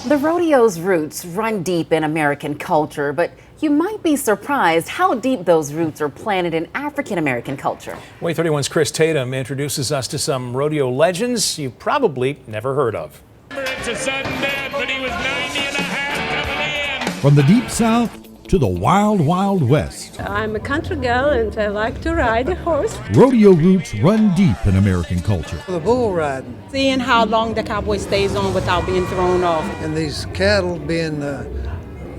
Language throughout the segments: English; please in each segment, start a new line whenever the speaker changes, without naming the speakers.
The rodeo's roots run deep in American culture, but you might be surprised how deep those roots are planted in African American culture.
WAAY 31's Chris Tatum introduces us to some rodeo legends you probably never heard of.
It's a sudden death, but he was 90 and a half coming in.
From the deep south to the wild, wild west,
I'm a country girl and I like to ride a horse.
rodeo roots run deep in American culture.
The bull riding
Seeing how long the cowboy stays on without being thrown off.
and these cattle being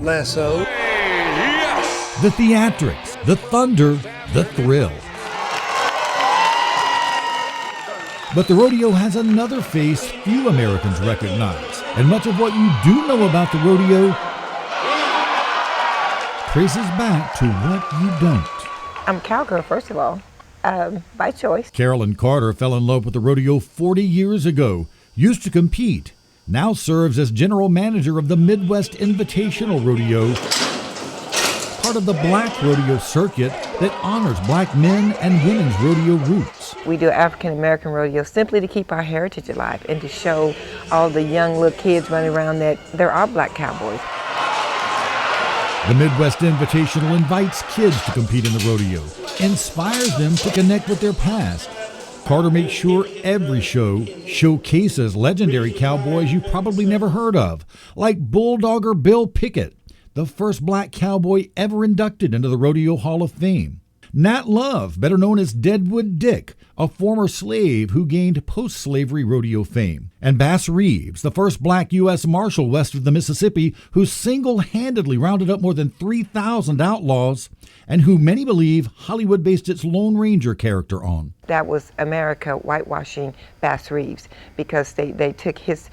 lassoed.
The theatrics, the thunder, the thrill. But the rodeo has another face few Americans recognize, and much of what you do know about the rodeo traces back to what you don't.
I'm a cowgirl, first of all, by choice.
Carolyn Carter fell in love with the rodeo 40 years ago, used to compete, now serves as general manager of the Midwest Invitational Rodeo, part of the Black Rodeo circuit that honors black men and women's rodeo roots.
We do African American rodeo simply to keep our heritage alive and to show all the young little kids running around that there are black cowboys.
The Midwest Invitational invites kids to compete in the rodeo, inspires them to connect with their past. Carter makes sure every show showcases legendary cowboys you probably never heard of, like Bulldogger Bill Pickett, the first black cowboy ever inducted into the Rodeo Hall of Fame. Nat Love, better known as Deadwood Dick, a former slave who gained post-slavery rodeo fame. And Bass Reeves, the first black U.S. Marshal west of the Mississippi, who single-handedly rounded up more than 3,000 outlaws, and who many believe Hollywood based its Lone Ranger character on.
That was America whitewashing Bass Reeves because they took his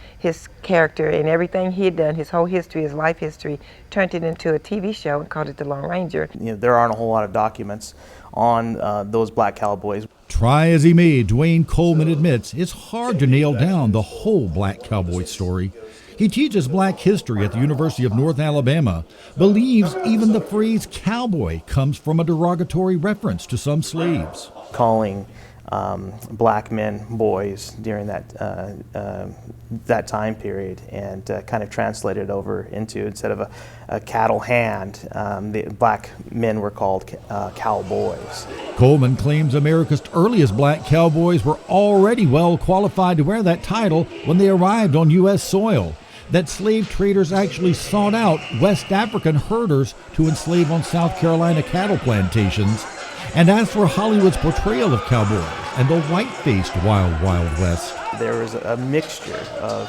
character and everything he had done, his whole history, his life history, turned it into a TV show and called it The Lone Ranger.
You know, there aren't a whole lot of documents on those black cowboys.
Try as he may, Dwayne Coleman admits it's hard to nail down the whole black cowboy story. He teaches black history at the University of North Alabama, believes even the phrase cowboy comes from a derogatory reference to some slaves.
Calling black men boys during that time period, and kind of translated over into, instead of a cattle hand, the black men were called cowboys.
Coleman claims America's earliest black cowboys were already well qualified to wear that title when they arrived on U.S. soil, that slave traders actually sought out West African herders to enslave on South Carolina cattle plantations. And as for Hollywood's portrayal of cowboys and the white-faced Wild Wild West,
There was a mixture of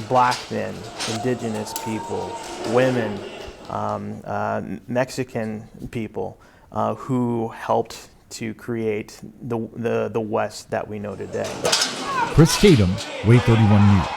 black men, indigenous people, women, Mexican people who helped to create the West that we know today.
Chris Tatum, WAAY 31 News.